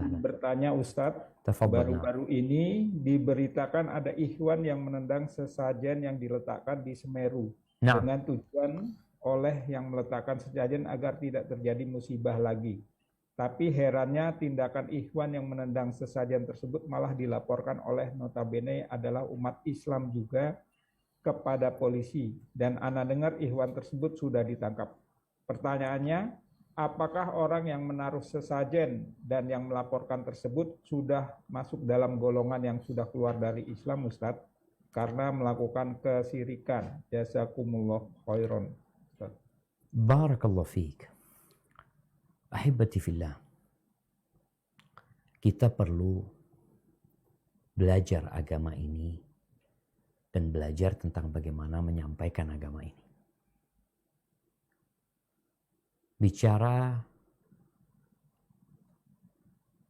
Bertanya Ustadz, Tafadhal. baru-baru ini diberitakan ada ikhwan yang menendang sesajen yang diletakkan di Semeru dengan tujuan oleh yang meletakkan sesajen agar tidak terjadi musibah lagi. Tapi herannya tindakan ikhwan yang menendang sesajen tersebut malah dilaporkan oleh notabene adalah umat Islam juga kepada polisi, dan ana dengar ikhwan tersebut sudah ditangkap. Pertanyaannya, apakah orang yang menaruh sesajen dan yang melaporkan tersebut sudah masuk dalam golongan yang sudah keluar dari Islam, Ustadz, karena melakukan kesyirikan? Jazakumullah khairan, Ustadz. Barakallahu fiik. Ahibati fillah. Kita perlu belajar agama ini dan belajar tentang bagaimana menyampaikan agama ini. Bicara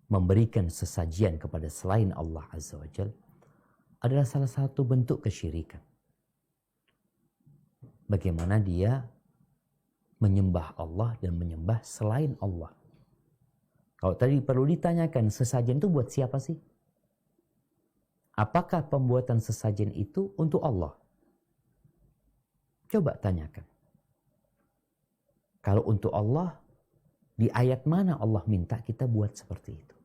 memberikan sesajian kepada selain Allah Azza wa Jalla adalah salah satu bentuk kesyirikan. Bagaimana dia menyembah Allah dan menyembah selain Allah. Kalau tadi perlu ditanyakan, sesajen itu buat siapa sih? Apakah pembuatan sesajen itu untuk Allah? Coba tanyakan. Kalau untuk Allah, di ayat mana Allah minta kita buat seperti itu?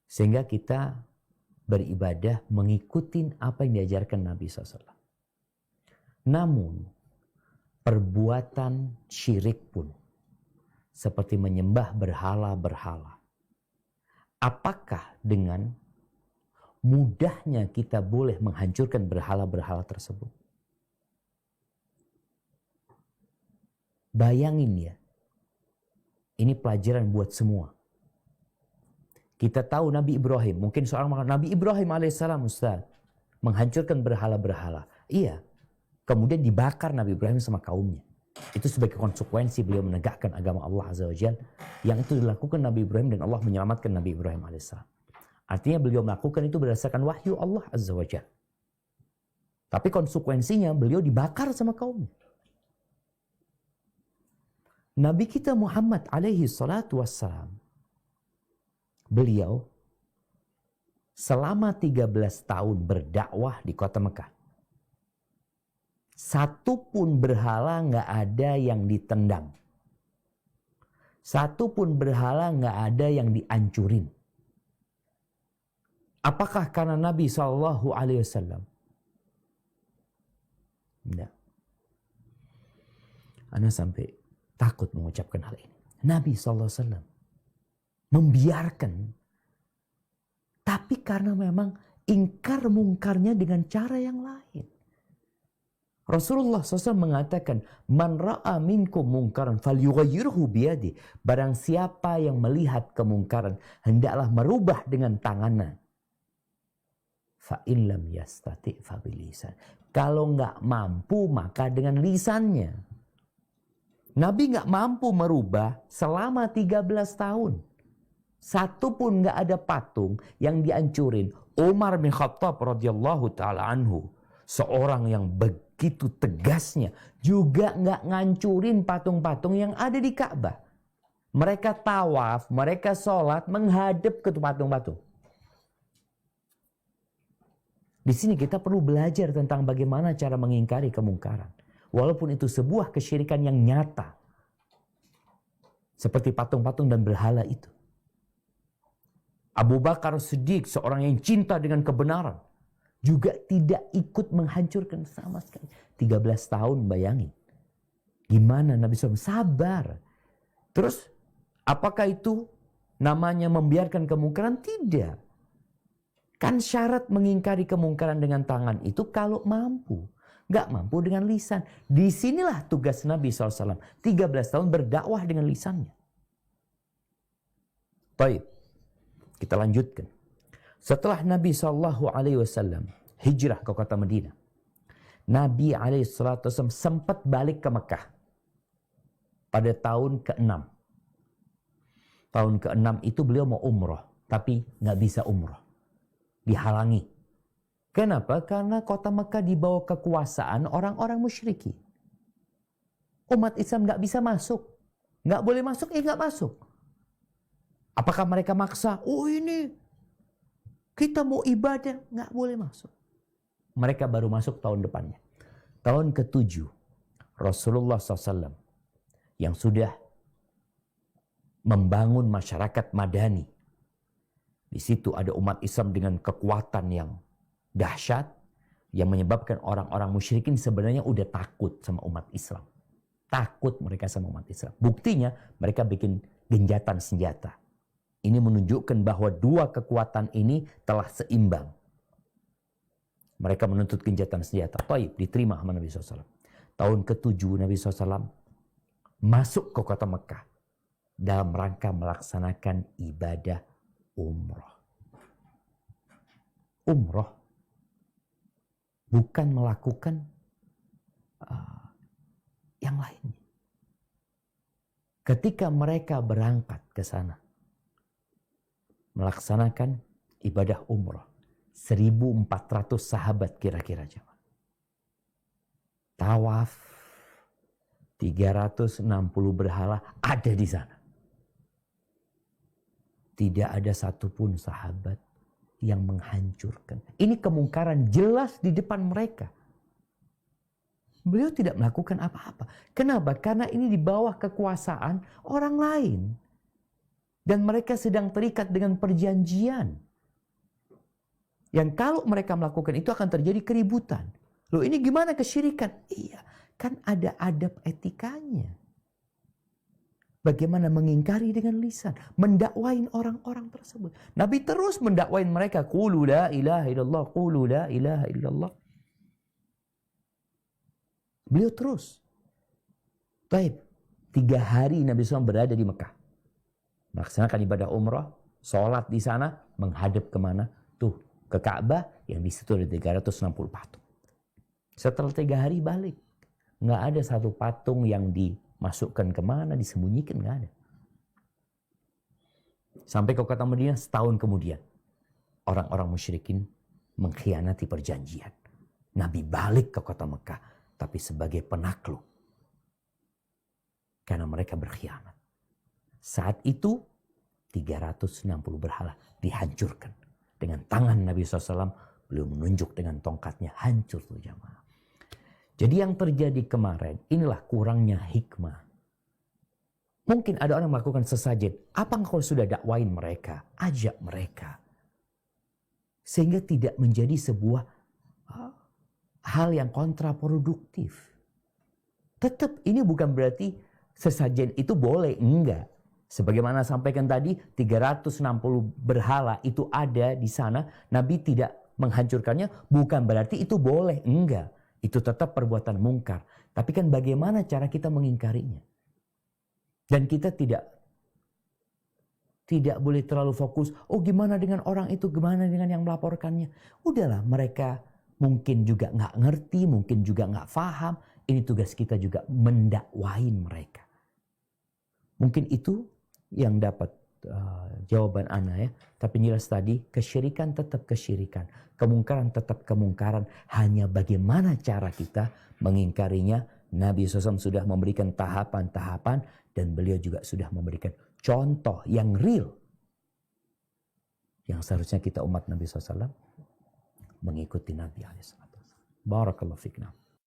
Sehingga kita beribadah mengikuti apa yang diajarkan Nabi SAW. Namun, perbuatan syirik pun, seperti menyembah berhala-berhala, apakah dengan mudahnya kita boleh menghancurkan berhala-berhala tersebut? Bayangin ya, ini pelajaran buat semua. Kita tahu Nabi Ibrahim, mungkin seorang mengatakan Nabi Ibrahim alaihissalam Ustaz, menghancurkan berhala-berhala. Iya, kemudian dibakar Nabi Ibrahim sama kaumnya. Itu sebagai konsekuensi beliau menegakkan agama Allah Azza wa Jalla, yang itu dilakukan Nabi Ibrahim dan Allah menyelamatkan Nabi Ibrahim alaihissalam. Artinya beliau melakukan itu berdasarkan wahyu Allah Azza wa Jalla. Tapi konsekuensinya beliau dibakar sama kaumnya. Nabi kita Muhammad alaihi salatu wassalam, beliau selama 13 tahun berdakwah di kota Mekah. Satu pun berhala nggak ada yang ditendang. Satu pun berhala nggak ada yang dihancurin. Apakah karena Nabi SAW? Tidak. Ana sampai takut mengucapkan hal ini. Nabi SAW membiarkan, tapi karena memang ingkar mungkarnya dengan cara yang lain. Rasulullah SAW mengatakan, Man ra'a minkum mungkaran falyughayyirhu biyadi. Barang siapa yang melihat kemungkaran, hendaklah merubah dengan tangannya. Fa in lam yastati' fa bilisan. Kalau nggak mampu, maka dengan lisannya. Nabi nggak mampu merubah selama 13 tahun. Satu pun nggak ada patung yang dihancurin. Umar bin Khattab radhiyallahu ta'ala anhu, seorang yang begitu tegasnya, juga nggak ngancurin patung-patung yang ada di Ka'bah. Mereka tawaf, mereka sholat menghadap ke patung-patung. Di sini kita perlu belajar tentang bagaimana cara mengingkari kemungkaran. Walaupun itu sebuah kesyirikan yang nyata. Seperti patung-patung dan berhala itu. Abu Bakar Siddiq, seorang yang cinta dengan kebenaran, juga tidak ikut menghancurkan sama sekali. 13 tahun, bayangin. Gimana Nabi SAW sabar. Terus, apakah itu namanya membiarkan kemungkaran? Tidak. Kan syarat mengingkari kemungkaran dengan tangan itu kalau mampu. Gak mampu dengan lisan. Disinilah tugas Nabi SAW. 13 tahun berdakwah dengan lisannya. Baik. Kita lanjutkan. Setelah Nabi SAW hijrah ke kota Madinah, Nabi SAW sempat balik ke Mekah pada tahun ke-6. Tahun ke-6 itu beliau mau umroh, tapi nggak bisa umroh. Dihalangi. Kenapa? Karena kota Mekah di bawah kekuasaan orang-orang musyriki. Umat Islam nggak bisa masuk. Nggak boleh masuk, nggak masuk. Apakah mereka maksa? Oh ini kita mau ibadah, nggak boleh masuk. Mereka baru masuk tahun depannya. Tahun ke-7 Rasulullah SAW yang sudah membangun masyarakat madani. Di situ ada umat Islam dengan kekuatan yang dahsyat yang menyebabkan orang-orang musyrikin sebenarnya udah takut sama umat Islam. Takut mereka sama umat Islam. Buktinya mereka bikin genjatan senjata. Ini menunjukkan bahwa dua kekuatan ini telah seimbang. Mereka menuntut genjatan senjata. Taib, diterima sama Nabi SAW. Tahun ke-7 Nabi SAW masuk ke kota Mekah dalam rangka melaksanakan ibadah umroh. Umroh. Bukan melakukan yang lainnya. Ketika mereka berangkat ke sana, melaksanakan ibadah umroh, 1.400 sahabat kira-kira jemaah. Tawaf, 360 berhala ada di sana. Tidak ada satupun sahabat yang menghancurkan. Ini kemungkaran jelas di depan mereka. Beliau tidak melakukan apa-apa. Kenapa? Karena ini di bawah kekuasaan orang lain. Dan mereka sedang terikat dengan perjanjian. Yang kalau mereka melakukan itu akan terjadi keributan. Loh ini gimana kesyirikan? Iya, kan ada adab etikanya. Bagaimana mengingkari dengan lisan. Mendakwain orang-orang tersebut. Nabi terus mendakwain mereka. Qulu la ilaha illallah. Qulu la ilaha illallah. Beliau terus. Baik. 3 hari Nabi SAW berada di Mekah. Melaksanakan ibadah umrah. Sholat di sana. Menghadap kemana? Tuh. Ke Ka'bah. Yang di situ ada 360 patung. Setelah 3 hari balik. Nggak ada satu patung yang dimasukkan kemana, disembunyikan, nggak ada. Sampai ke kota Madinah setahun kemudian. Orang-orang musyrikin mengkhianati perjanjian. Nabi balik ke kota Mekah. Tapi sebagai penakluk. Karena mereka berkhianat. Saat itu 360 berhala dihancurkan. Dengan tangan Nabi SAW beliau menunjuk dengan tongkatnya, hancur tuh jamaah. Jadi yang terjadi kemarin, inilah kurangnya hikmah. Mungkin ada orang melakukan sesajen. Apa engkau sudah dakwain mereka? Ajak mereka. Sehingga tidak menjadi sebuah hal yang kontraproduktif. Tetap ini bukan berarti sesajen itu boleh. Enggak. Sebagaimana sampaikan tadi, 360 berhala itu ada di sana. Nabi tidak menghancurkannya. Bukan berarti itu boleh. Enggak. Itu tetap perbuatan mungkar. Tapi kan bagaimana cara kita mengingkarinya. Dan kita tidak boleh terlalu fokus. Oh gimana dengan orang itu, gimana dengan yang melaporkannya. Udahlah, mereka mungkin juga nggak ngerti, mungkin juga nggak paham. Ini tugas kita juga mendakwain mereka. Mungkin itu yang dapat jawaban Ana ya. Tapi jelas tadi, kesyirikan tetap kesyirikan. Kemungkaran tetap kemungkaran. Hanya bagaimana cara kita mengingkarinya. Nabi SAW sudah memberikan tahapan-tahapan. Dan beliau juga sudah memberikan contoh yang real. Yang seharusnya kita umat Nabi SAW mengikuti Nabi SAW. Barakallahu fikna.